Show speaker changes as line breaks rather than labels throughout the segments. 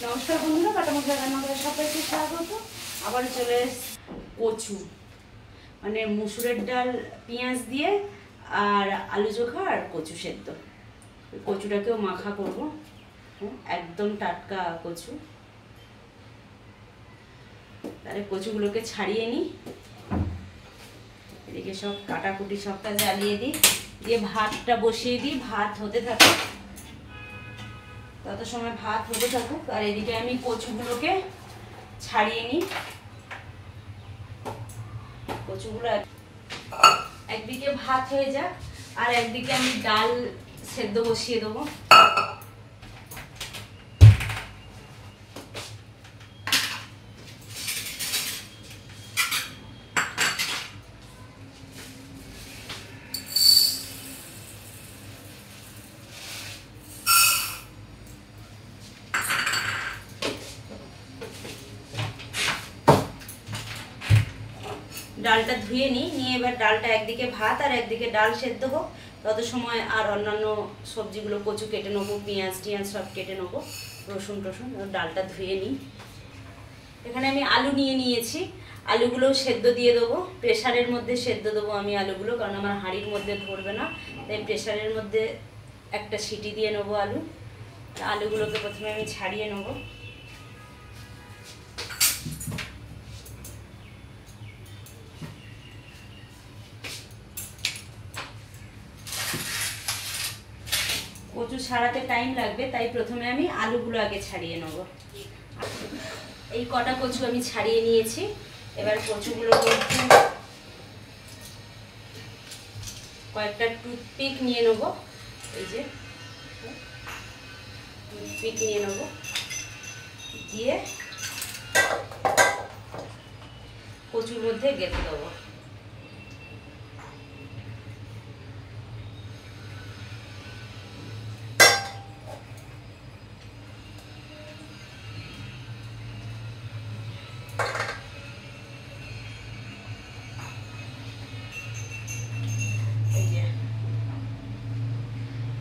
নমস্কার বন্ধুরা, কাটা মশলা রান্নাঘরে সবাইকে স্বাগত। আবার চলে কচু, মানে মুসুরের ডাল পেঁয়াজ দিয়ে আর আলু চোখা আর কচু সেদ্ধ। কচুটাকেও মাখা করব, একদম টাটকা কচু। তাহলে কচুগুলোকে ছাড়িয়ে নিই, এদিকে সব কাটাকুটি সবটা জ্বালিয়ে দিই, দিয়ে ভাতটা বসিয়ে দিই। ভাত হতে থাকে, তত সময় ভাত হতে থাকুক, আর এদিকে আমি কচুগুলোকে ছাড়িয়ে নিই। কচুগুলো একদিকে ভাত হয়ে যাক, আর একদিকে আমি ডাল সেদ্ধ বসিয়ে দেবো। ডালটা ধুয়ে নিয়ে এবার ডালটা একদিকে ভাত আর একদিকে ডাল সেদ্ধ হোক, তত সময় আর অন্যান্য সবজিগুলো কচু কেটে নেবো, পেঁয়াজ টিয়াজ সব কেটে নেবো, রসুন টসুন। ডালটা ধুয়ে নিই। এখানে আমি আলু নিয়েছি, আলুগুলো সেদ্ধ দিয়ে দেবো। প্রেশারের মধ্যে সেদ্ধ দেবো আমি আলুগুলো, কারণ আমার হাঁড়ির মধ্যে ধরবে না, তাই প্রেশারের মধ্যে একটা সিটি দিয়ে নেবো আলু। আলুগুলোকে প্রথমে আমি ছাড়িয়ে নেবো। কচু ছাড়াতে টাইম লাগবে, তাই প্রথমে আমি আলুগুলো আগে ছাড়িয়ে নেব। এই কটা কচু আমি ছাড়িয়ে নিয়েছি। এবার কচুগুলোর মধ্যে কয়েকটা টুথপিক নিয়ে নেব। এই যে টুথপিক নিয়ে নেব, দিয়ে কচুর মধ্যে গেঁথে দেবো।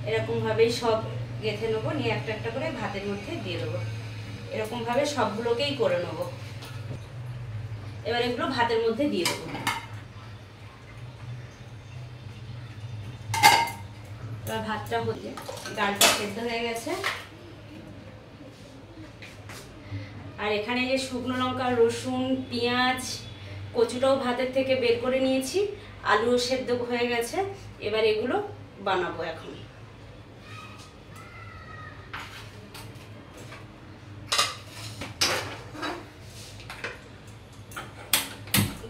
এরকম ভাবেই সব গেঁথে নেবো, নিয়ে একটা একটা করে ভাতের মধ্যে দিয়ে দেবো। এরকম ভাবে সবগুলোকেই করে নেব। এবার এগুলো ভাতের মধ্যে দিয়ে দেবো। এবার ভাতটা হচ্ছে, ডালটা সেদ্ধ হয়ে গেছে। আর এখানে যে শুকনো লঙ্কা, রসুন, পেঁয়াজ, কচুটাও ভাতের থেকে বের করে নিয়েছি, আলুও সেদ্ধ হয়ে গেছে। এবার এগুলো বানাবো এখন।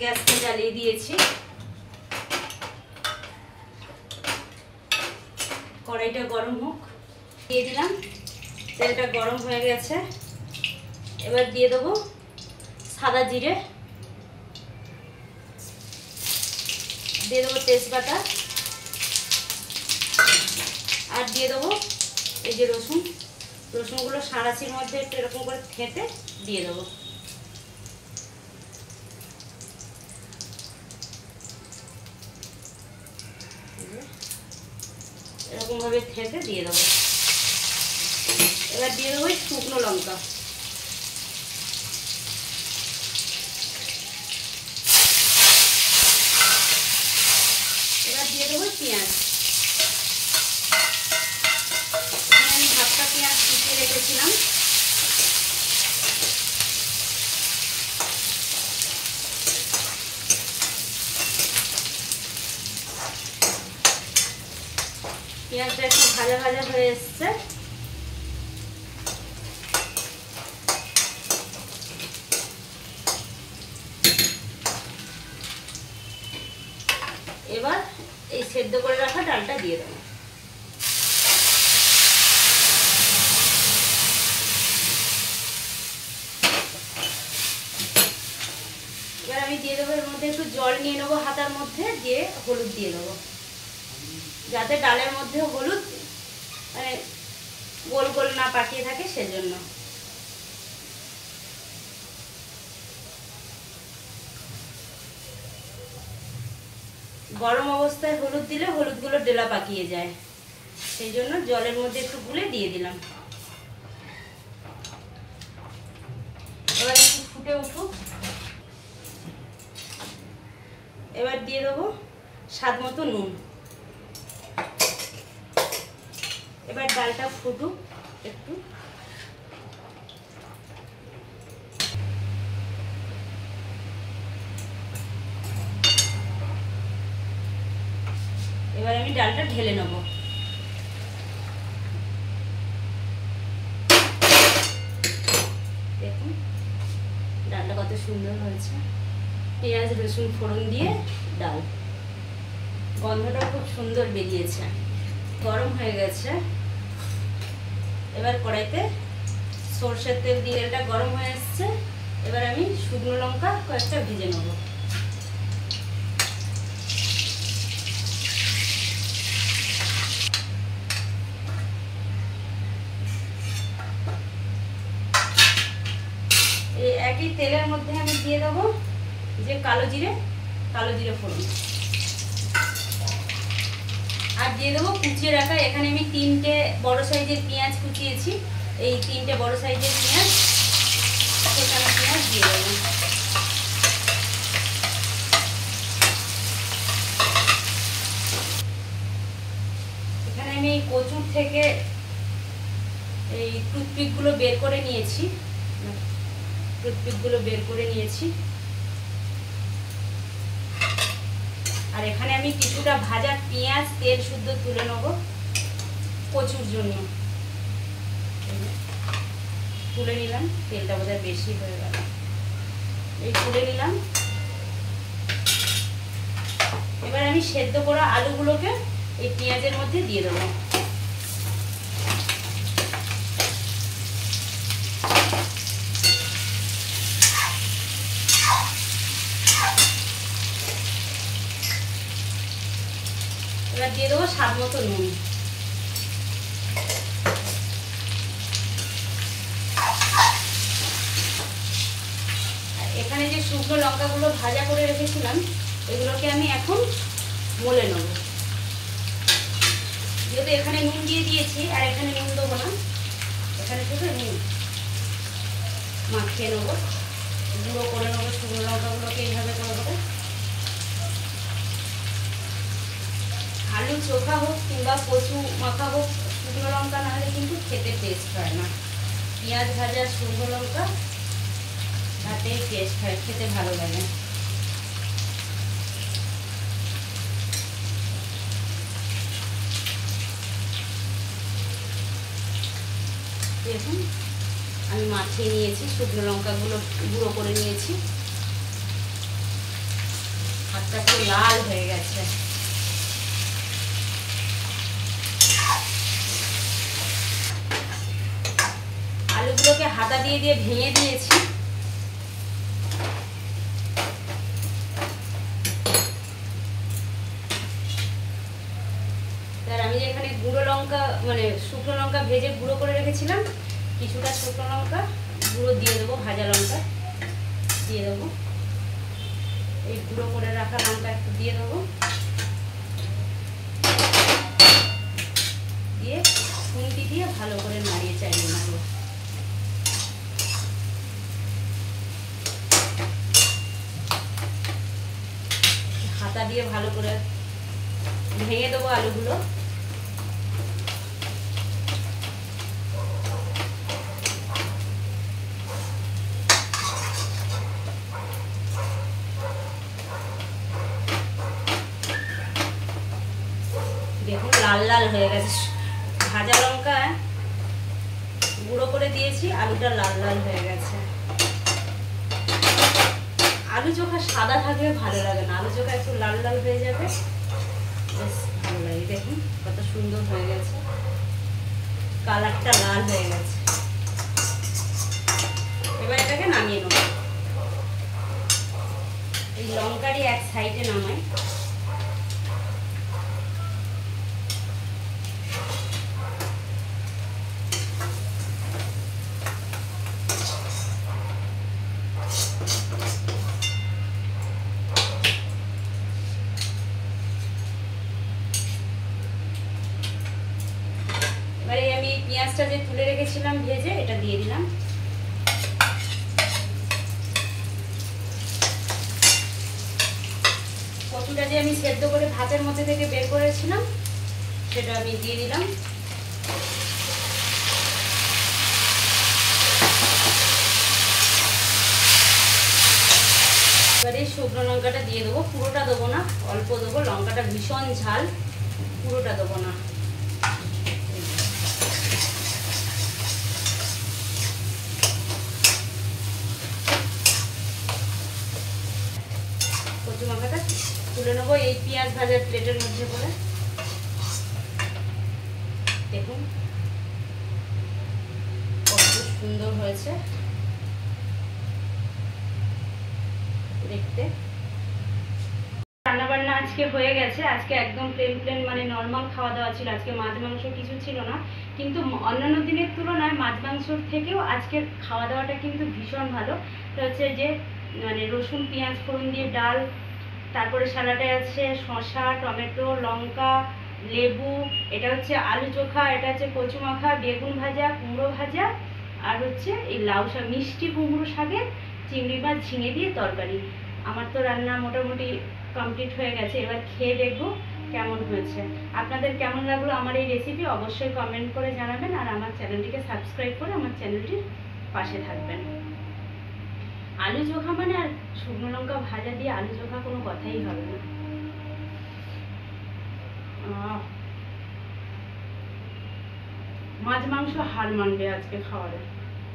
গ্যাসটা জ্বালিয়ে দিয়েছি, কড়াইটা গরম হোক, দিয়ে দিলাম। তেলটা গরম হয়ে গেছে, এবার দিয়ে দেবো সাদা জিরে, দিয়ে দেবো তেজপাতা, আর দিয়ে দেবো এই যে রসুনগুলো সাঁড়াশির মধ্যে একটু এরকম করে থেঁতে দিয়ে দেবো। এরকম ভাবে থেঁতে দিয়ে দেবো। এবার দিয়ে দেবো শুকনো লঙ্কা, এবার দিয়ে দেবো পেঁয়াজ। আমি হাফটা পেঁয়াজ কুচিয়ে রেখেছিলাম। পেঁয়াজটা একটু ভাজা ভাজা হয়ে এসছে। এবার এই সেদ্ধ করে রাখা ডালটা দিয়ে দেবো। এবার আমি দিয়ে দেবো এর মধ্যে একটু জল নিয়ে নেবো হাতার মধ্যে, দিয়ে হলুদ দিয়ে দেবো, যাতে ডালের মধ্যে হলুদ মানে গোল গোল না পাকিয়ে থাকে, সেজন্য। গরম অবস্থায় হলুদ দিলে হলুদগুলো ডেলা পাকিয়ে যায়, সেই জন্য জলের মধ্যে একটু গুলে দিয়ে দিলাম। ফুটে উঠুক। এবার দিয়ে দেবো স্বাদ মতো নুন। এবার ডালটা ফুটুক একটু। এবার আমি ডালটা ঢেলে নেব। দেখুন ডালটা কত সুন্দর হয়েছে। পেঁয়াজ রসুন ফোড়ন দিয়ে ডাল, গন্ধটা খুব সুন্দর বেরিয়েছে। গরম হয়ে গেছে। এবার কড়াইতে সরষের তেল দিয়ে, তেলটা গরম হয়ে এসছে। এবার আমি শুকনো লঙ্কা কয়েকটা ভেজে নেব। এই একই তেলের মধ্যে আমি দিয়ে দেবো যে কালো জিরে ফোড়ন, আর দিয়ে দেবো কুচিয়ে রাখা, এখানে আমি 3টে বড় সাইজের পেঁয়াজ কুচিয়েছি। এই 3টে বড় সাইজের পেঁয়াজ, সেখানে পেঁয়াজ দিয়ে দেবো। এখানে আমি এই কচুর থেকে এই টুথপিকগুলো বের করে নিয়েছি। আর এখানে আমি কিছুটা ভাজা পেঁয়াজ তেল শুদ্ধ তুলে নেব কচুর জন্য। তুলে নিলাম, তেলটা বোধহয় বেশি হয়ে গেল। এই তুলে নিলাম। এবার আমি সেদ্ধ করা আলুগুলোকে এই পেঁয়াজের মধ্যে দিয়ে দেবো। এবার দিয়ে দেবো স্বাদ মতো নুন। এখানে যে শুকনো লঙ্কাগুলো ভাজা করে রেখেছিলাম, এগুলোকে আমি এখন মলে নেব। যেহেতু এখানে নুন দিয়ে দিয়েছি, আর এখানে নুন দেবো না, এখানে শুধু নুন মাখিয়ে নেবো, গুঁড়ো করে নেবো। শুকনো লঙ্কাগুলোকে এইভাবে করে দেবো। আলু চোখা হোক কিংবা কচু মাখা হোক, শুকনো লঙ্কা না হলে কিন্তু খেতে টেস্ট হয় না। পেঁয়াজ ভাজা শুকনো লঙ্কা তাতেই টেস্ট হয়, খেতে ভালো লাগে। দেখুন আমি মাখিয়ে নিয়েছি, শুকনো লঙ্কাগুলো গুঁড়ো করে নিয়েছি। হাতটা পুরো লাল হয়ে গেছে। আলুগুলোকে হাতা দিয়ে ভেঙে দিয়েছি। আমি এখানে গুঁড়ো লঙ্কা মানে শুকনো লঙ্কা ভেজে গুঁড়ো করে রেখেছিলাম, কিছুটা শুকনো লঙ্কা গুঁড়ো দিয়ে দেবো, ভাজা লঙ্কা দিয়ে দেবো। এই গুঁড়ো করে রাখা লঙ্কা একটু দিয়ে দেবো, দিয়ে খুন্তি দিয়ে ভালো করে নাড়িয়ে চাড়িয়ে নেবো। হাতা দিয়ে ভালো করে ভেঙে দেবো আলুগুলো। দেখুন লাল লাল হয়ে গেছে। ভাজা লঙ্কা গুঁড়ো করে দিয়েছি, আলুটা লাল লাল হয়ে গেছে। আলু চোখা সাদা থাকলে ভালো লাগে না, আলু চোখা একটু লাল লাল হয়ে যাবে, বেশ ভালো লাগে। দেখুন কত সুন্দর হয়ে গেছে, কালারটা লাল হয়ে গেছে। এবার এটাকে নামিয়ে নেব। এই লঙ্কারই এক সাইডে নামাই। এবারে আমি পেঁয়াজটা যে তুলে রেখেছিলাম ভেজে, এটা দিয়ে দিলাম। রসুনটা যে আমি সেদ্ধ করে ভাতের মধ্যে থেকে বের করেছিলাম সেটা আমি দিয়ে দিলাম। এবারে শুকনো লঙ্কাটা দিয়ে দেবো, পুরোটা দেবো না, অল্প দেবো। লঙ্কাটা ভীষণ ঝাল, পুরোটা দেবো না। কচু লঙ্কাটা তুলে নেবো এই পেঁয়াজ ভাজার প্লেটের মধ্যে করে। দেখুন কত সুন্দর হয়েছে দেখতে। রান্নাবান্না আজকে হয়ে গেছে। আজকে একদম প্লেন মানে নর্মাল খাওয়া দাওয়া ছিল। আজকে মাছ মাংস কিছু ছিল না, কিন্তু অন্যান্য দিনের তুলনায় মাছ মাংসর থেকেও আজকের খাওয়া দাওয়াটা কিন্তু ভীষণ ভালো। তো হচ্ছে যে মানে রসুন পেঁয়াজ ফোড়ন দিয়ে ডাল, তারপরে স্যালাডে আছে শসা, টমেটো, লঙ্কা, লেবু, এটা হচ্ছে আলু চোখা, এটা হচ্ছে কচু মাখা, বেগুন ভাজা, কুমড়ো ভাজা, আর হচ্ছে এই লাউ শাক, মিষ্টি কুমড়ো শাকের চিংড়ি মাছ ঝিঙে দিয়ে তরকারি। আমার তো রান্না মোটামুটি কমপ্লিট হয়ে গেছে। এবার খেয়ে দেখবো কেমন হয়েছে। আপনাদের কেমন লাগলো আমার এই রেসিপি অবশ্যই কমেন্ট করে জানাবেন, আর আমার চ্যানেলটিকে সাবস্ক্রাইব করে আমার চ্যানেলটির পাশে থাকবেন। আলু চোখা মানে আর শুকনো লঙ্কা ভাজা দিয়ে আলু চোখা কোনো কথাই হবে না। মাছ মাংস হার মানবে আজকে খাওয়ারে।